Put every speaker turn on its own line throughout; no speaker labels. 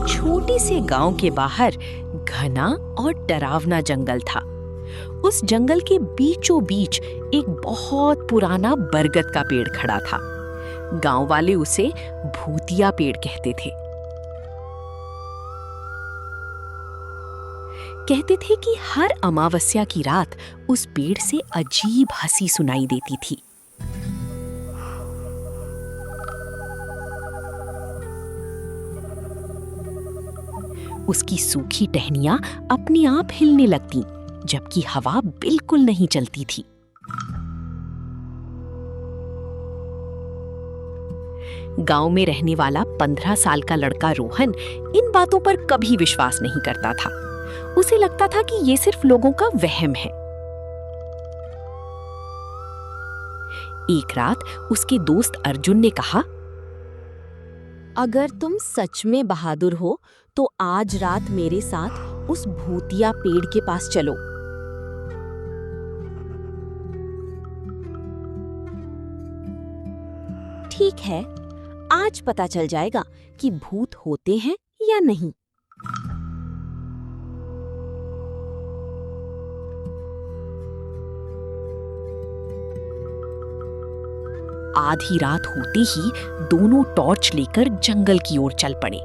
छोटे से गांव के बाहर घना और डरावना जंगल था। उस जंगल के बीचों बीच एक बहुत पुराना बरगद का पेड़ खड़ा था। गांव वाले उसे भूतिया पेड़ कहते थे। कहते थे कि हर अमावस्या की रात उस पेड़ से अजीब हंसी सुनाई देती थी। उसकी सूखी टहनियां अपने आप हिलने लगतीं, जबकि हवा बिल्कुल नहीं चलती थी। गांव में रहने वाला 15 साल का लड़का रोहन इन बातों पर कभी विश्वास नहीं करता था। उसे लगता था कि ये सिर्फ लोगों का वहम है। एक रात उसके दोस्त अर्जुन ने कहा,
अगर तुम सच में बहादुर हो तो आज रात मेरे साथ उस भूतिया पेड़ के पास चलो। ठीक है, आज पता चल जाएगा कि भूत होते हैं या नहीं।
आधी रात होते ही दोनों टॉर्च लेकर जंगल की ओर चल पड़े।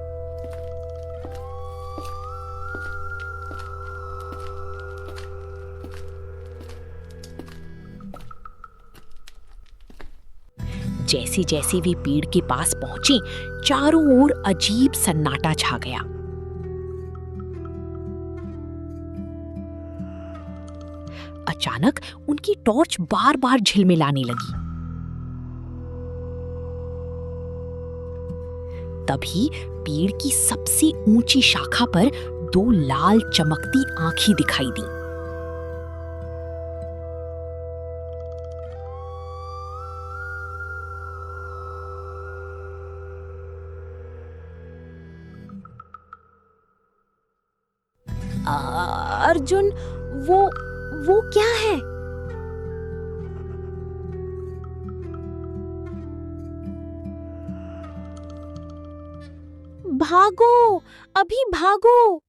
जैसे जैसे वे पेड़ के पास पहुंचे, चारों ओर अजीब सन्नाटा छा गया। अचानक उनकी टॉर्च बार-बार झिलमिलाने लगी। तभी पेड़ की सबसे ऊंची शाखा पर 2 लाल चमकती आंखें दिखाई दी।
अर्जुन, वो क्या है? भागो, अभी भागो।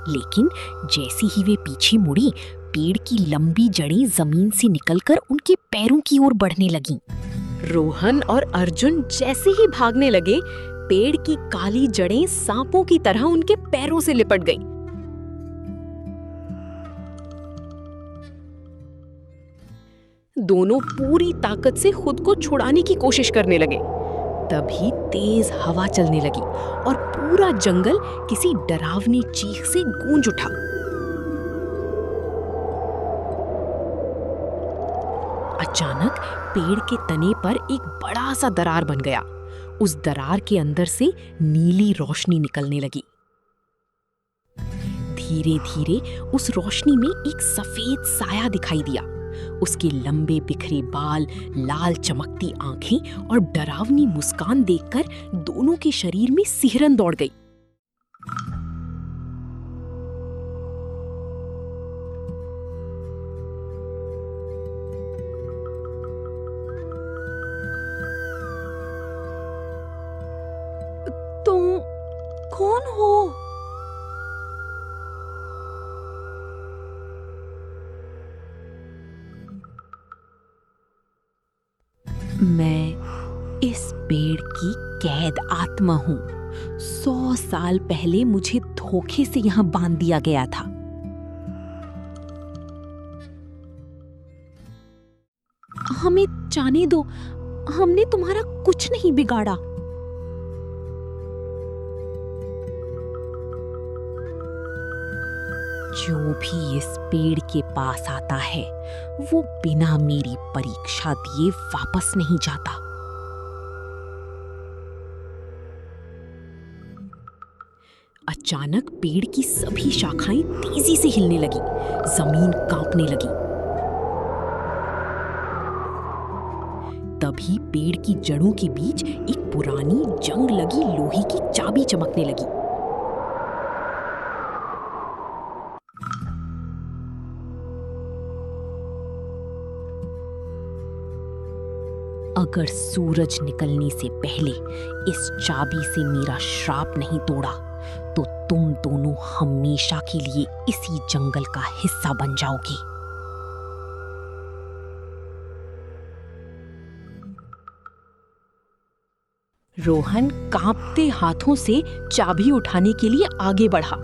लेकिन जैसे ही वे पीछे मुड़ी, पेड़ की लंबी जड़ें जमीन से निकलकर उनके पैरों की ओर बढ़ने लगीं। रोहन और अर्जुन जैसे ही भागने लगे, पेड़ की काली जड़ें सांपों की तरह उनके पैरों से लिपट गईं। दोनों पूरी ताकत से खुद को छुड़ाने की कोशिश करने लगे। तभी तेज हवा चलने लगी और पूरा जंगल किसी डरावनी चीख से गूंज उठा। अचानक पेड़ के तने पर एक बड़ा सा दरार बन गया। उस दरार के अंदर से नीली रोशनी निकलने लगी। धीरे धीरे उस रोशनी में एक सफेद साया दिखाई दिया। उसके लंबे बिखरे बाल, लाल चमकती आंखें और डरावनी मुस्कान देखकर दोनों के शरीर में सिहरन दौड़ गई।
तुम कौन हो?
मैं इस पेड़ की कैद आत्मा हूँ। 100 साल पहले मुझे धोखे से यहाँ बांध दिया गया था।
हमें जाने दो, हमने तुम्हारा कुछ नहीं बिगाड़ा।
जो भी इस पेड़ के पास आता है, वो बिना मेरी परीक्षा दिए वापस नहीं जाता। अचानक पेड़ की सभी शाखाएं तेजी से हिलने लगी, जमीन कांपने लगी। तभी पेड़ की जड़ों के बीच एक पुरानी जंग लगी लोहे की चाबी चमकने लगी। अगर सूरज निकलने से पहले इस चाबी से मेरा श्राप नहीं तोड़ा तो तुम दोनों हमेशा के लिए इसी जंगल का हिस्सा बन जाओगे। रोहन कांपते हाथों से चाबी उठाने के लिए आगे बढ़ा।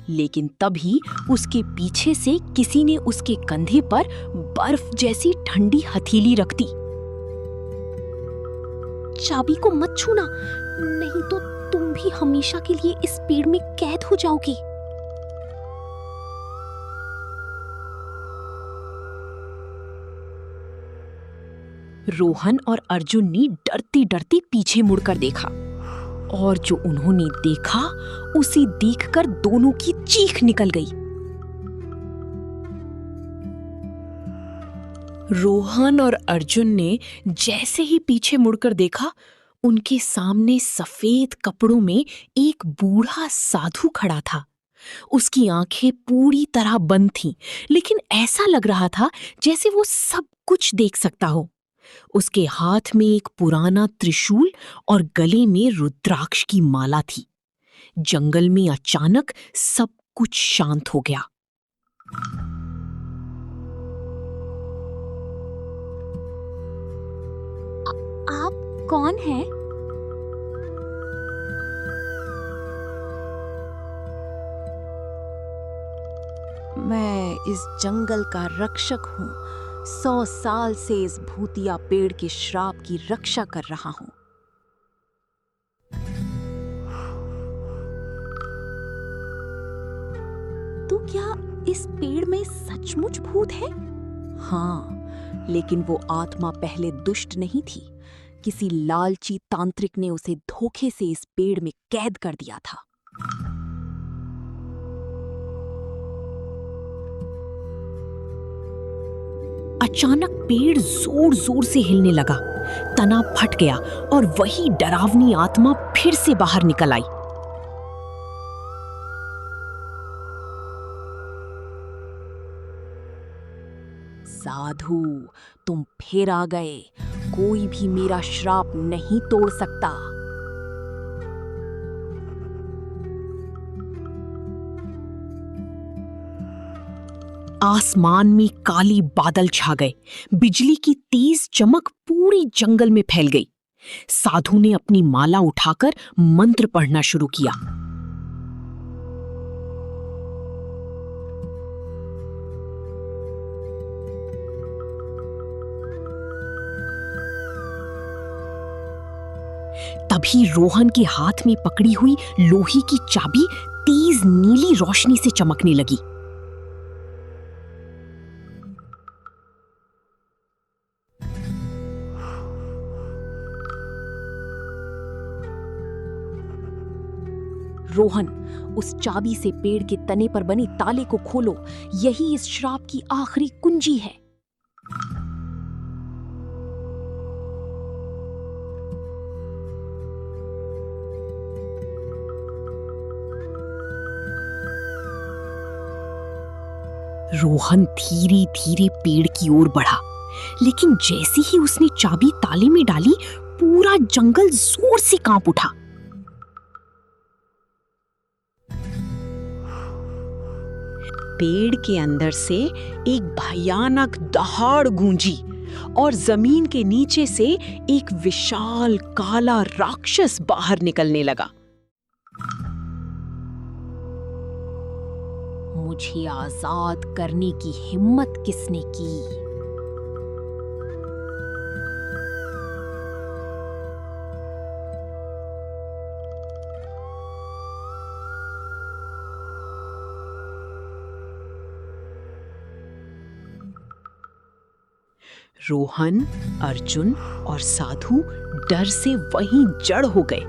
लेकिन तभी उसके पीछे से किसी ने उसके कंधे पर बर्फ जैसी ठंडी हथेली रख दी। चाबी को मत छूना, नहीं तो तुम भी हमेशा के लिए इस पेड़ में कैद हो जाओगे। रोहन और अर्जुन ने डरते डरते पीछे मुड़कर देखा और जो उन्होंने देखा उसे देखकर दोनों की चीख निकल गई। रोहन और अर्जुन ने जैसे ही पीछे मुड़कर देखा, उनके सामने सफेद कपड़ों में एक बूढ़ा साधु खड़ा था। उसकी आंखें पूरी तरह बंद थीं, लेकिन ऐसा लग रहा था जैसे वो सब कुछ देख सकता हो। उसके हाथ में एक पुराना त्रिशूल और गले में रुद्राक्ष की माला थी। जंगल में अचानक सब कुछ शांत हो गया।
आप कौन हैं? मैं इस जंगल का रक्षक हूँ। 100 साल से इस भूतिया पेड़ के श्राप की रक्षा कर रहा हूँ। तो क्या इस पेड़ में सचमुच भूत है? हाँ, लेकिन वो आत्मा पहले दुष्ट नहीं थी। किसी लालची तांत्रिक ने उसे धोखे से इस पेड़ में कैद कर दिया था।
अचानक पेड़ जोर जोर से हिलने लगा, तना फट गया और वही डरावनी आत्मा फिर से बाहर निकल आई।
साधु, तुम फिर आ गए। कोई भी मेरा श्राप नहीं तोड़ सकता।
आसमान में काली बादल छा गए। बिजली की तेज चमक पूरी जंगल में फैल गई। साधु ने अपनी माला उठाकर मंत्र पढ़ना शुरू किया। तभी रोहन के हाथ में पकड़ी हुई लोहे की चाबी तेज नीली रोशनी से चमकने लगी।
रोहन, उस चाबी से पेड़ के तने पर बने ताले को खोलो। यही इस श्राप की आखिरी कुंजी है।
रोहन धीरे धीरे पेड़ की ओर बढ़ा, लेकिन जैसे ही उसने चाबी ताले में डाली, पूरा जंगल जोर से कांप उठा। पेड़ के अंदर से एक भयानक दहाड़ गूंजी और जमीन के नीचे से एक विशाल काला राक्षस बाहर निकलने लगा।
मुझे आजाद करने की हिम्मत किसने की?
रोहन, अर्जुन और साधु डर से वहीं जड़ हो गए।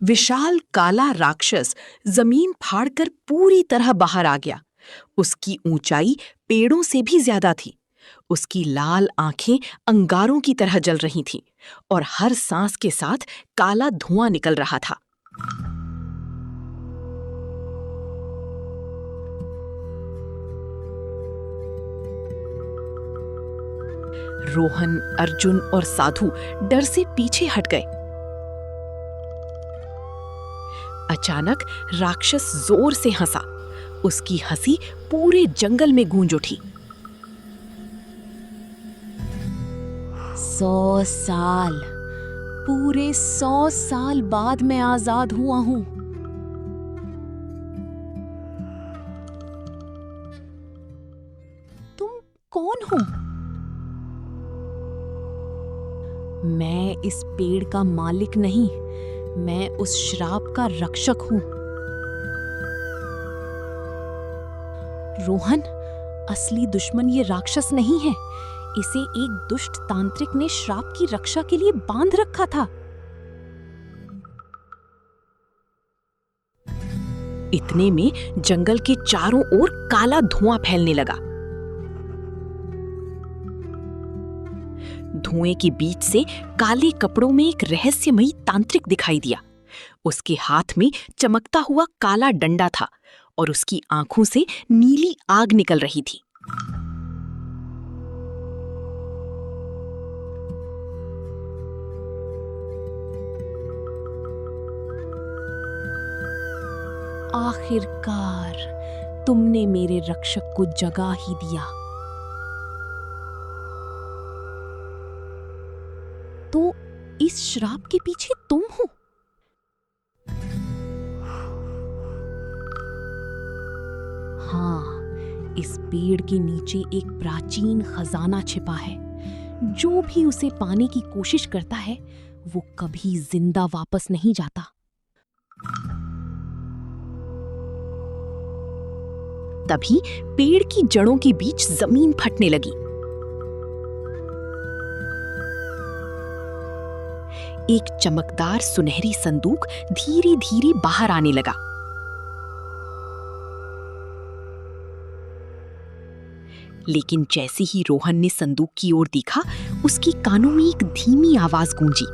विशाल काला राक्षस जमीन फाड़कर पूरी तरह बाहर आ गया। उसकी ऊंचाई पेड़ों से भी ज्यादा थी। उसकी लाल आंखें अंगारों की तरह जल रही थीं और हर सांस के साथ काला धुआं निकल रहा था। रोहन, अर्जुन और साधु डर से पीछे हट गए। अचानक राक्षस जोर से हंसा। उसकी हंसी पूरे जंगल में गूंज उठी। 100 साल, पूरे 100 साल बाद मैं आजाद हुआ हूं। तुम कौन हो? मैं इस पेड़ का मालिक नहीं, मैं उस श्राप का रक्षक हूं। रोहन, असली दुश्मन ये राक्षस नहीं है। इसे एक दुष्ट तांत्रिक ने श्राप की रक्षा के लिए बांध रखा था। इतने में जंगल के चारों ओर काला धुआं फैलने लगा। धुएं के बीच से काले कपड़ों में एक रहस्यमयी तांत्रिक दिखाई दिया। उसके हाथ में चमकता हुआ काला डंडा था और उसकी आंखों से नीली आग निकल रही थी। आखिरकार तुमने मेरे रक्षक को जगा ही दिया। तो इस श्राप के पीछे तुम हो? हाँ, इस पेड़ के नीचे एक प्राचीन खजाना छिपा है। जो भी उसे पाने की कोशिश करता है, वो कभी जिंदा वापस नहीं जाता। तभी पेड़ की जड़ों के बीच जमीन फटने लगी। एक चमकदार सुनहरी संदूक धीरे धीरे बाहर आने लगा। लेकिन जैसे ही रोहन ने संदूक की ओर देखा, उसके कानों में एक धीमी आवाज गूंजी।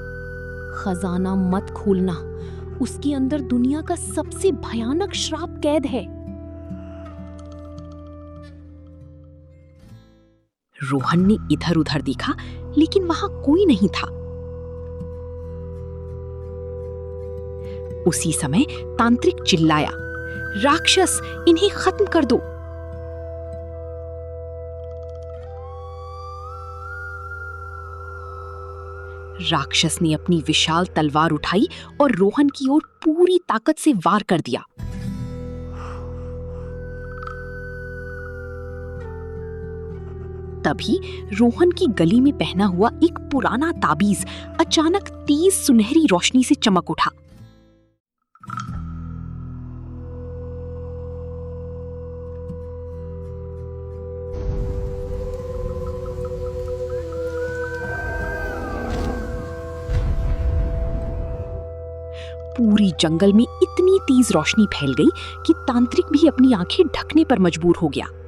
खजाना मत खोलना, उसके अंदर दुनिया का सबसे भयानक श्राप कैद है। रोहन ने इधर-उधर देखा, लेकिन वहां कोई नहीं था। उसी समय तांत्रिक चिल्लाया, राक्षस, इन्हें खत्म कर दो। राक्षस ने अपनी विशाल तलवार उठाई और रोहन की ओर पूरी ताकत से वार कर दिया। तभी रोहन की गली में पहना हुआ एक पुराना ताबीज अचानक तेज सुनहरी रोशनी से चमक उठा। पूरी जंगल में इतनी तेज रोशनी फैल गई कि तांत्रिक भी अपनी आंखें ढकने पर मजबूर हो गया।